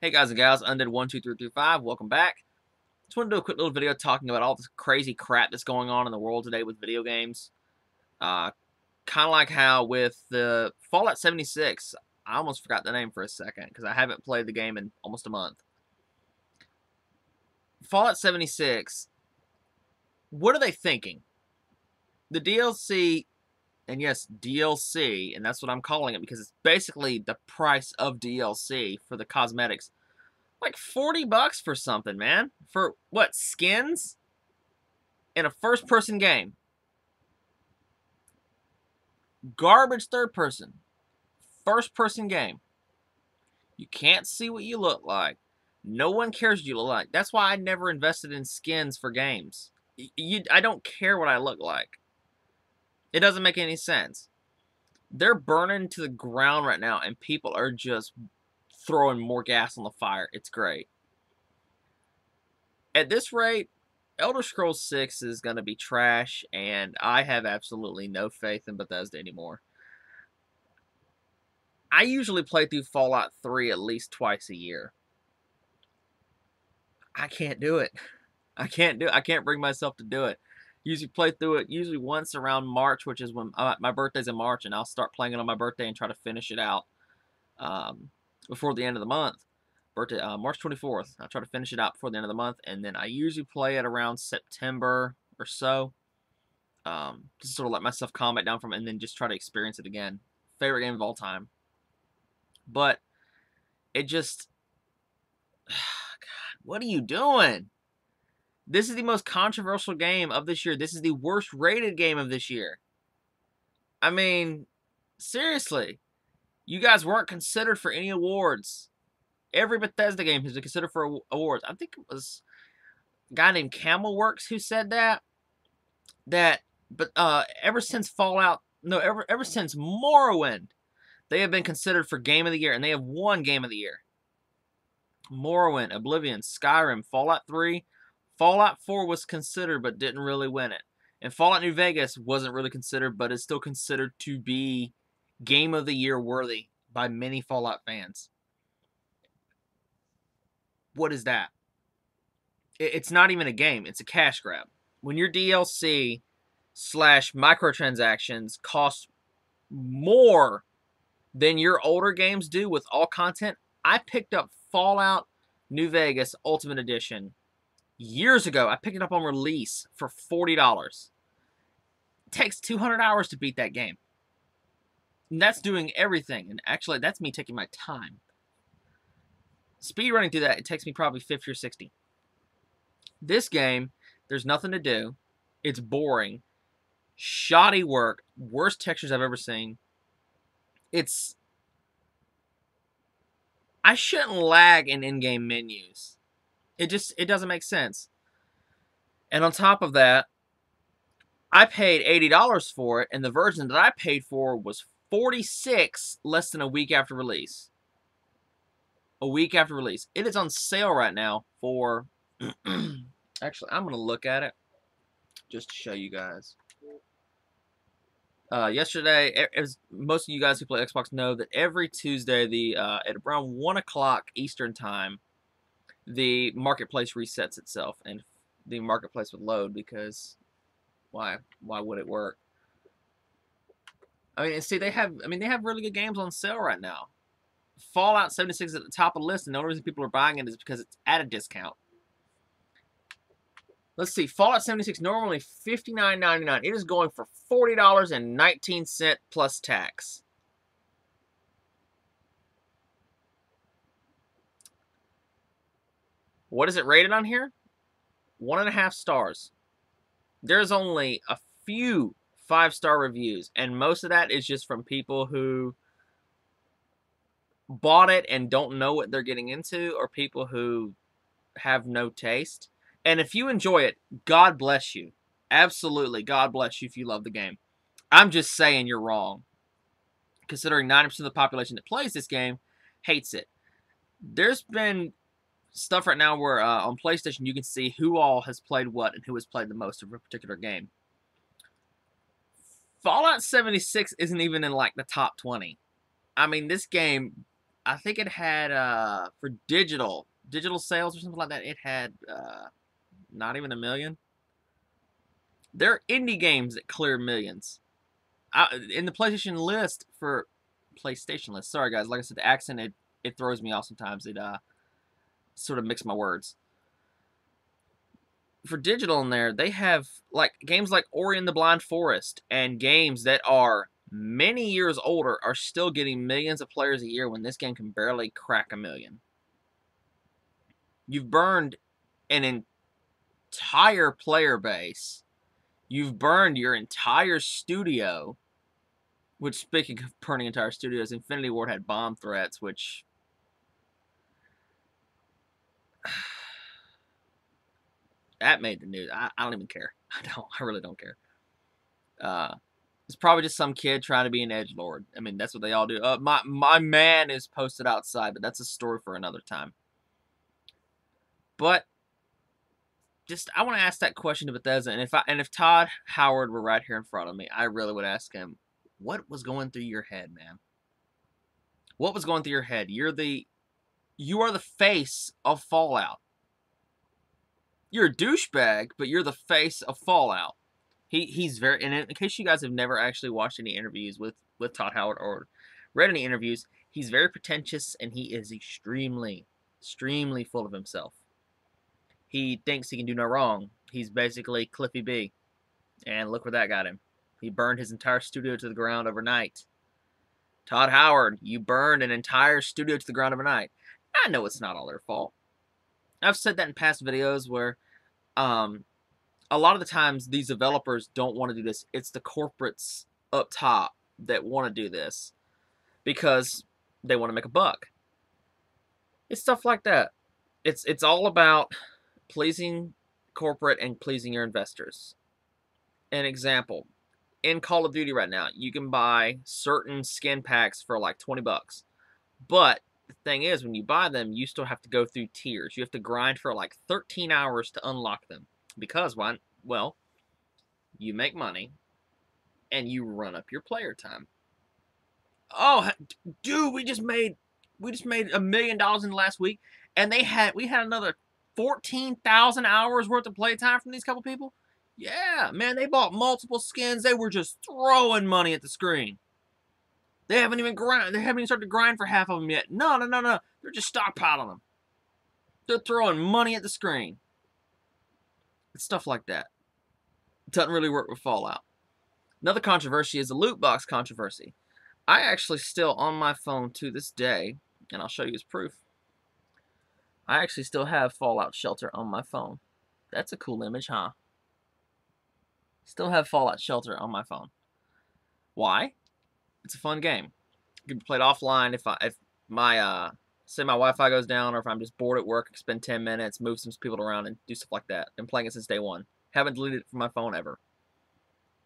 Hey guys and gals, Undead12335, welcome back. Just want to do a quick little video talking about all this crazy crap that's going on in the world today with video games. Uh, kind of like how with the Fallout 76, I almost forgot the name for a second because I haven't played the game in almost a month. Fallout 76, what are they thinking? The DLC, and yes, DLC, and that's what I'm calling it because it's basically the price of DLC for the cosmetics. Like 40 bucks for something, man. For what, skins? In a first-person game. Garbage third-person. First-person game. You can't see what you look like. No one cares what you look like. That's why I never invested in skins for games. I don't care what I look like. It doesn't make any sense. They're burning to the ground right now, and people are just throwing more gas on the fire. It's great. At this rate, Elder Scrolls 6 is going to be trash, and I have absolutely no faith in Bethesda anymore. I usually play through Fallout 3 at least twice a year. I can't do it. I can't bring myself to do it. Usually play through it usually once around March, which is when my birthday's in March, and I'll start playing it on my birthday and try to finish it out before the end of the month. Birthday, March 24th. I'll try to finish it out before the end of the month, and then I usually play it around September or so. Just sort of let myself calm it down from it, and then just try to experience it again. Favorite game of all time. But it just... God, what are you doing? This is the most controversial game of this year. This is the worst rated game of this year. I mean, seriously. You guys weren't considered for any awards. Every Bethesda game has been considered for awards. I think it was a guy named Camelworks who said that. But ever since Fallout, no, ever since Morrowind, they have been considered for Game of the Year, and they have won Game of the Year. Morrowind, Oblivion, Skyrim, Fallout 3, Fallout 4 was considered but didn't really win it. And Fallout New Vegas wasn't really considered, but is still considered to be Game of the Year worthy by many Fallout fans. What is that? It's not even a game. It's a cash grab. When your DLC / microtransactions cost more than your older games do with all content, I picked up Fallout New Vegas Ultimate Edition years ago. I picked it up on release for $40. It takes 200 hours to beat that game. And that's doing everything. And actually, that's me taking my time. Speed running through that, it takes me probably 50 or 60. This game, there's nothing to do. It's boring. Shoddy work. Worst textures I've ever seen. I shouldn't lag in in-game menus. It doesn't make sense. And on top of that, I paid $80 for it, and the version that I paid for was $46 less than a week after release. A week after release. It is on sale right now for... Actually, I'm going to look at it just to show you guys. Yesterday, as most of you guys who play Xbox know, that every Tuesday, at around 1 o'clock Eastern Time, the marketplace resets itself, and the marketplace would load because why would it work? I mean, see, they have really good games on sale right now. Fallout 76 is at the top of the list, and the only reason people are buying it is because it's at a discount. Let's see, Fallout 76 normally $59.99. It is going for $40.19 plus tax. What is it rated on here? 1.5 stars. There's only a few 5-star reviews, and most of that is just from people who bought it and don't know what they're getting into, or people who have no taste. And if you enjoy it, God bless you. Absolutely, God bless you if you love the game. I'm just saying you're wrong, considering 90% of the population that plays this game hates it. There's been stuff right now where on PlayStation you can see who all has played what and who has played the most of a particular game. Fallout 76 isn't even in like the top 20. I mean, this game I think it had for digital sales or something like that. It had not even 1 million. There are indie games that clear millions. In the PlayStation list for PlayStation list. Sorry guys, like I said, the accent it throws me off sometimes. It sort of mix my words. For digital in there, they have like games like Ori and the Blind Forest and games that are many years older are still getting millions of players a year when this game can barely crack 1 million. You've burned an entire player base. You've burned your entire studio. Which, speaking of burning entire studios, Infinity Ward had bomb threats, which that made the news. I don't even care. I really don't care. It's probably just some kid trying to be an edgelord. I mean, that's what they all do. My man is posted outside, but that's a story for another time. But just I want to ask that question to Bethesda, and if Todd Howard were right here in front of me, I really would ask him, what was going through your head, man? What was going through your head? You are the face of Fallout. You're a douchebag, but you're the face of Fallout. He's very, and in case you guys have never actually watched any interviews with Todd Howard or read any interviews, he's very pretentious and he is extremely full of himself. He thinks he can do no wrong. He's basically Cliffy B. And look where that got him. He burned his entire studio to the ground overnight. Todd Howard, you burned an entire studio to the ground overnight. I know it's not all their fault. I've said that in past videos where a lot of the times these developers don't want to do this. It's the corporates up top that want to do this because they want to make a buck. It's stuff like that. It's all about pleasing corporate and pleasing your investors. An example, in Call of Duty right now, you can buy certain skin packs for like 20 bucks. But the thing is, when you buy them, you still have to go through tiers. You have to grind for like 13 hours to unlock them. Because why? Well, you make money and you run up your player time. Oh, dude, we just made $1 million in the last week, and we had another 14,000 hours worth of playtime from these couple people. Yeah, man, they bought multiple skins. They were just throwing money at the screen. They haven't even started to grind for half of them yet. No. They're just stockpiling them. They're throwing money at the screen. It's stuff like that. It doesn't really work with Fallout. Another controversy is the loot box controversy. I actually still, on my phone to this day, and I'll show you as proof, I actually still have Fallout Shelter on my phone. That's a cool image, huh? Still have Fallout Shelter on my phone. Why? It's a fun game. You can be played offline if my say my Wi-Fi goes down, or if I'm just bored at work, I can spend 10 minutes, move some people around, and do stuff like that. Been playing it since day one. Haven't deleted it from my phone ever.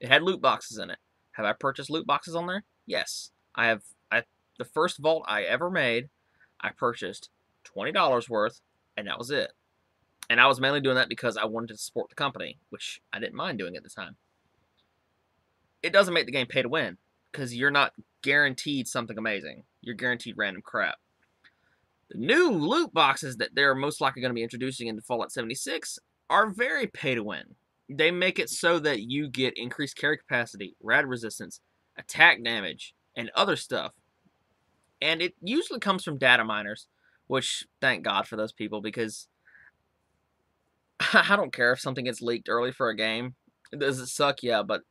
It had loot boxes in it. Have I purchased loot boxes on there? Yes. I have. The first vault I ever made, I purchased $20 worth, and that was it. And I was mainly doing that because I wanted to support the company, which I didn't mind doing at the time. It doesn't make the game pay to win, because you're not guaranteed something amazing. You're guaranteed random crap. The new loot boxes that they're most likely going to be introducing into Fallout 76 are very pay to win. They make it so that you get increased carry capacity, rad resistance, attack damage, and other stuff. And it usually comes from data miners, which thank God for those people, because I don't care if something gets leaked early for a game. Does it suck? Yeah, but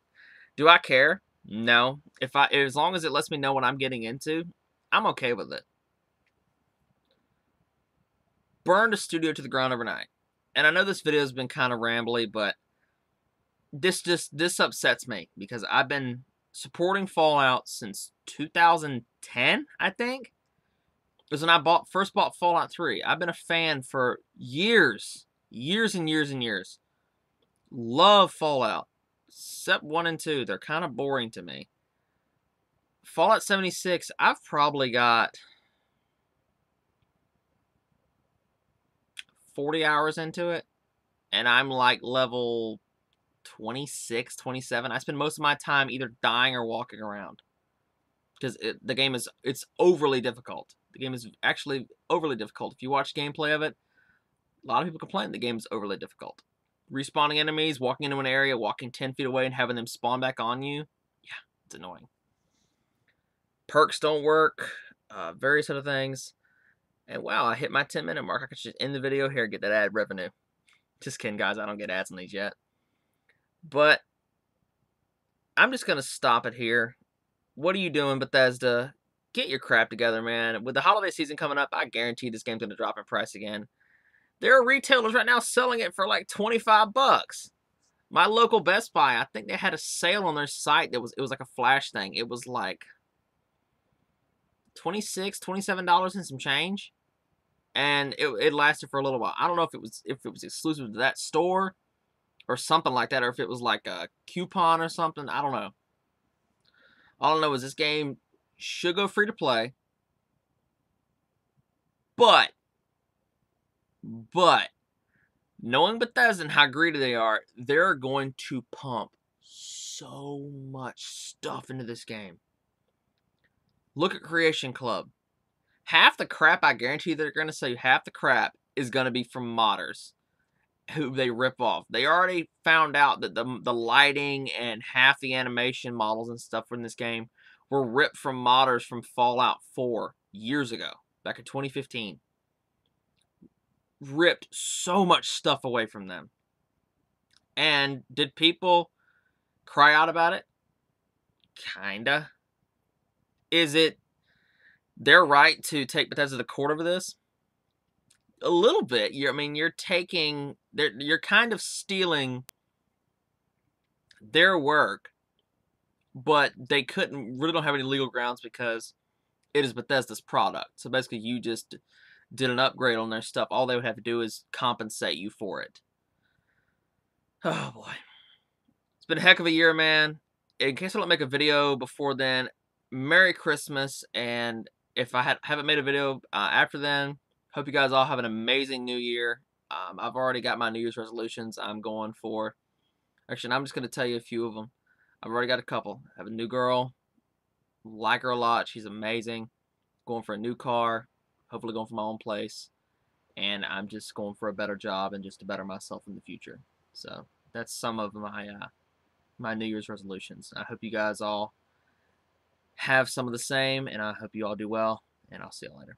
do I care? No. As long as it lets me know what I'm getting into, I'm okay with it. Burned a studio to the ground overnight. And I know this video has been kind of rambly, but this upsets me because I've been supporting Fallout since 2010, I think. It was when I first bought Fallout 3. I've been a fan for years. Years and years and years. Love Fallout. Except 1 and 2. They're kind of boring to me. Fallout 76, I've probably got 40 hours into it. And I'm like level 26, 27. I spend most of my time either dying or walking around. Because the game it's overly difficult. The game is actually overly difficult. If you watch gameplay of it, a lot of people complain the game is overly difficult. Respawning enemies, walking into an area, walking 10 feet away, and having them spawn back on you, yeah, it's annoying. Perks don't work, various other things. And wow, I hit my 10-minute mark. I could just end the video here and get that ad revenue. Just kidding, guys. I don't get ads on these yet. But I'm just going to stop it here. What are you doing, Bethesda? Get your crap together, man. With the holiday season coming up, I guarantee this game's going to drop in price again. There are retailers right now selling it for like 25 bucks. My local Best Buy, I think they had a sale on their site that it was like a flash thing. It was like $26, $27 and some change. And it lasted for a little while. I don't know if it was exclusive to that store or something like that, or if it was like a coupon or something. I don't know. All I know is this game should go free to play. But knowing Bethesda and how greedy they are, they're going to pump so much stuff into this game. Look at Creation Club. Half the crap, I guarantee they're going to say, half the crap is going to be from modders who they rip off. They already found out that the lighting and half the animation models and stuff from this game were ripped from modders from Fallout 4 years ago, back in 2015. Ripped so much stuff away from them. And did people cry out about it? Kinda. Is it their right to take Bethesda to court over this? A little bit. You're kind of stealing their work, but they really don't have any legal grounds because it is Bethesda's product. So basically, you just did an upgrade on their stuff. All they would have to do is compensate you for it. Oh boy, it's been a heck of a year, man. In case I don't make a video before then, Merry Christmas, and if I haven't made a video after then, hope you guys all have an amazing new year. I've already got my New Year's resolutions I'm going for. Actually, I'm just going to tell you a few of them. I've already got a couple. I have a new girl. Like her a lot. She's amazing. Going for a new car. Hopefully going for my own place. And I'm just going for a better job and just to better myself in the future. So that's some of my New Year's resolutions. I hope you guys all have some of the same, and I hope you all do well, and I'll see you later.